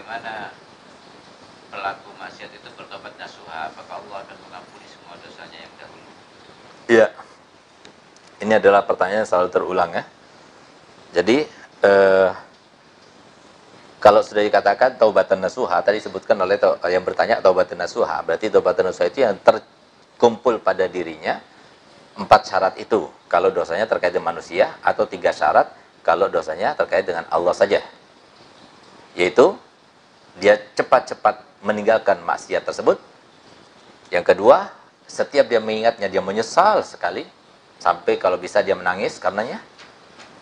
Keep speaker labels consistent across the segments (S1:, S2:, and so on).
S1: bagaimana pelaku maksiat itu bertobat nasuha, apakah Allah akan mengampuni semua dosanya yang dahulu?
S2: Iya. Ini adalah pertanyaan yang selalu terulang ya. Jadi kalau sudah dikatakan taubatan nasuha, tadi disebutkan oleh yang bertanya taubatan nasuha, berarti taubatan nasuha itu yang terkumpul pada dirinya 4 syarat itu kalau dosanya terkait dengan manusia, atau 3 syarat kalau dosanya terkait dengan Allah saja. Yaitu dia cepat-cepat meninggalkan maksiat tersebut. Yang kedua, setiap dia mengingatnya dia menyesal sekali, sampai kalau bisa dia menangis karenanya.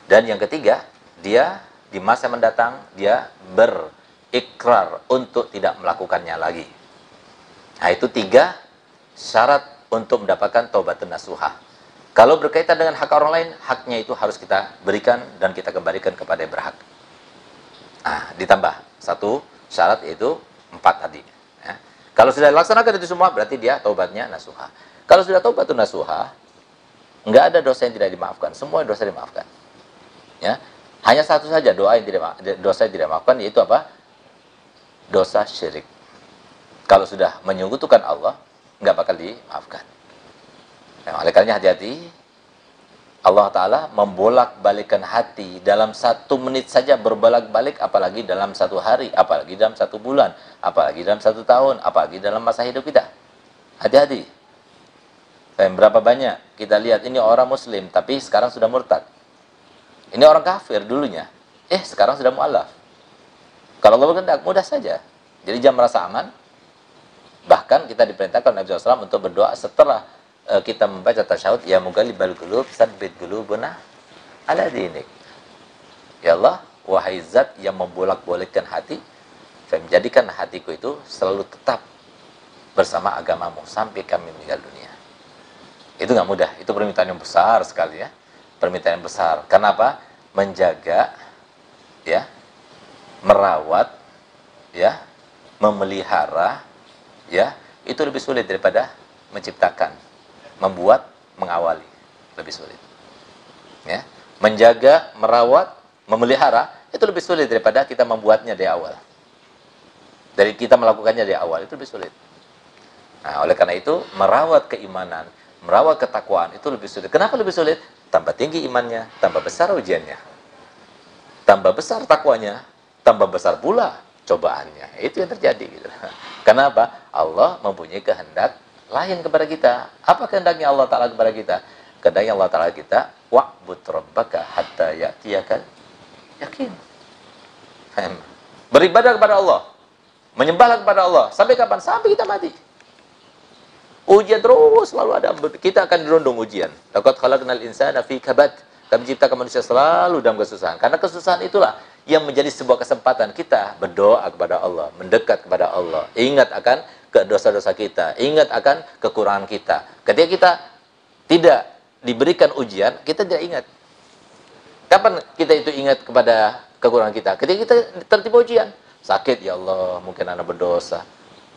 S2: Dan yang ketiga, dia di masa mendatang dia berikrar untuk tidak melakukannya lagi. Nah, itu 3 syarat untuk mendapatkan taubatun nasuha. Kalau berkaitan dengan hak orang lain, haknya itu harus kita berikan dan kita kembalikan kepada yang berhak. Nah, ditambah 1 syarat, yaitu 4 tadi. Ya. Kalau sudah dilaksanakan itu semua, berarti dia taubatnya nasuha. Kalau sudah taubatun nasuha, enggak ada dosa yang tidak dimaafkan. Semua dosa dimaafkan. Ya. Hanya 1 saja dosa yang tidak dimaafkan, yaitu apa? Dosa syirik. Kalau sudah menyekutukan Allah, enggak bakal dimaafkan. Nah, oleh karenanya hati-hati. Allah Ta'ala membolak-balikan hati dalam 1 menit saja berbolak-balik, apalagi dalam 1 hari, apalagi dalam 1 bulan, apalagi dalam 1 tahun, apalagi dalam masa hidup kita. Hati-hati. Berapa banyak kita lihat ini orang muslim tapi sekarang sudah murtad. Ini orang kafir dulunya, sekarang sudah mu'alaf. Kalau Allah berkehendak, mudah saja. Jadi jangan merasa aman. Bahkan kita diperintahkan Nabi SAW untuk berdoa setelah kita membaca tasyahud, ya mughalibal qulub tsabbit qulubana ala dinik. Ya Allah, wahai zat yang membolak-balikkan hati, menjadikan hatiku itu selalu tetap bersama agamamu sampai kami meninggal dunia. Itu nggak mudah, itu permintaan yang besar sekali ya. Permintaan yang besar. Kenapa? Menjaga, ya, merawat, ya, memelihara, ya, itu lebih sulit daripada menciptakan, membuat, mengawali, lebih sulit. Ya, menjaga, merawat, memelihara itu lebih sulit daripada kita membuatnya dari awal. Dari kita melakukannya dari awal itu lebih sulit. Nah, oleh karena itu merawat keimanan, merawat ketakwaan itu lebih sulit. Kenapa lebih sulit? Tambah tinggi imannya, tambah besar ujiannya. Tambah besar takwanya, tambah besar pula cobaannya. Itu yang terjadi gitu. Kenapa? Allah mempunyai kehendak lain kepada kita. Apa kehendaknya Allah Ta'ala kepada kita? Kehendaknya Allah Ta'ala kita, wa'bud rabbaka hatta ya'tiyakal yakin. Beribadah kepada Allah, menyembahlah kepada Allah. Sampai kapan? Sampai kita mati. Ujian terus selalu ada. Kita akan dirundung ujian. Laqad khalaqnal insana fi kabad. Kami ciptakan manusia selalu dalam kesusahan. Karena kesusahan itulah yang menjadi sebuah kesempatan kita berdoa kepada Allah, mendekat kepada Allah, ingat akan dosa-dosa kita, ingat akan kekurangan kita. Ketika kita tidak diberikan ujian, kita tidak ingat. Kapan kita itu ingat kepada kekurangan kita? Ketika kita tertimpa ujian. Sakit, ya Allah, mungkin anak berdosa.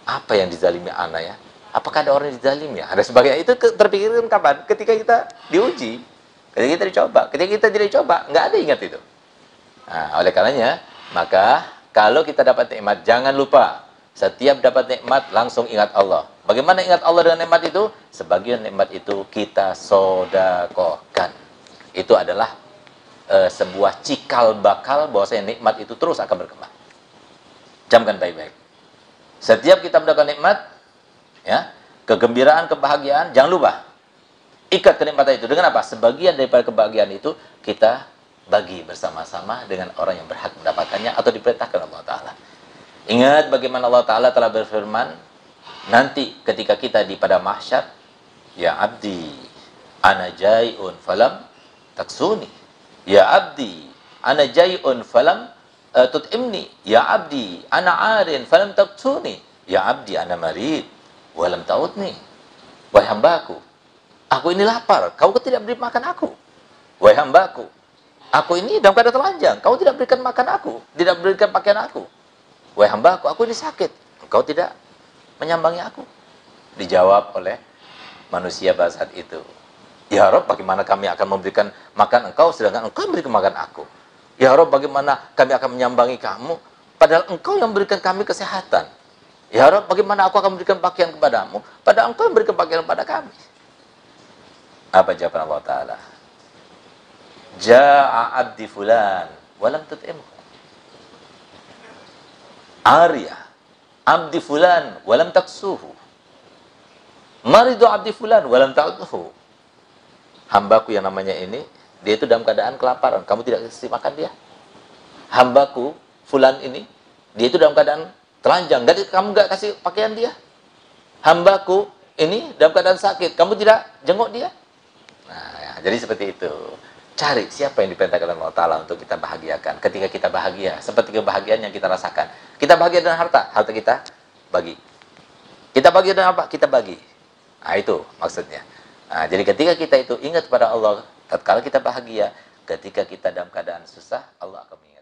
S2: Apa yang dizalimi anak ya? Apakah ada orang yang dizalim ya? Ada sebagainya. Itu terpikirkan kapan? Ketika kita diuji. Ketika kita dicoba. Ketika kita tidak dicoba, nggak ada ingat itu. Nah, oleh karenanya, maka kalau kita dapat nikmat, jangan lupa. Setiap dapat nikmat, langsung ingat Allah. Bagaimana ingat Allah dengan nikmat itu? Sebagian nikmat itu kita sodakohkan. Itu adalah sebuah cikal bakal bahwasanya nikmat itu terus akan berkembang. Camkan baik-baik. Setiap kita mendapat nikmat, ya, kegembiraan, kebahagiaan, jangan lupa ikat kenikmatan itu dengan apa? Sebagian daripada kebahagiaan itu kita bagi bersama-sama dengan orang yang berhak mendapatkannya atau diperintahkan Allah Ta'ala. Ingat bagaimana Allah Ta'ala telah berfirman nanti ketika kita di pada mahsyar, ya abdi ana jai'un falam taksuni, ya abdi ana jai'un falam tut'imni, ya abdi ana arin falam taksuni, ya abdi ana marid walam ta'udni. Wahai hambaku, aku ini lapar, kau tidak beri makan aku. Wahai hambaku, aku ini dalam keadaan telanjang, kau tidak berikan makan aku, tidak berikan pakaian aku. Wahai hambaku, aku ini sakit, engkau tidak menyambangi aku. Dijawab oleh manusia pada saat itu, ya Rabb, bagaimana kami akan memberikan makan engkau sedangkan engkau memberikan makan aku? Ya Rabb, bagaimana kami akan menyambangi kamu Padahal engkau yang memberikan kami kesehatan. Ya Rabb, bagaimana aku akan memberikan pakaian kepadamu? Padahal engkau yang memberikan pakaian kepada kami. Apa jawaban Allah Ta'ala? Ja'a abdi fulan, walam tut'imhu. Arya, abdi fulan, walam taksuhu. Maridu abdi fulan, walam ta'udhu. Hambaku yang namanya ini, dia itu dalam keadaan kelaparan. Kamu tidak kasih makan dia. Hambaku, fulan ini, dia itu dalam keadaan telanjang. Kamu nggak kasih pakaian dia. Hambaku ini dalam keadaan sakit. Kamu tidak jenguk dia. Nah, ya, jadi seperti itu. Cari siapa yang diperintahkan oleh Allah Ta'ala untuk kita bahagiakan. Ketika kita bahagia, seperti kebahagiaan yang kita rasakan. Kita bahagia dengan harta. Harta kita bagi. Kita bahagia dengan apa? Kita bagi. Nah, itu maksudnya. Nah, jadi ketika kita itu ingat pada Allah, tatkala kita bahagia, ketika kita dalam keadaan susah, Allah akan mengingat.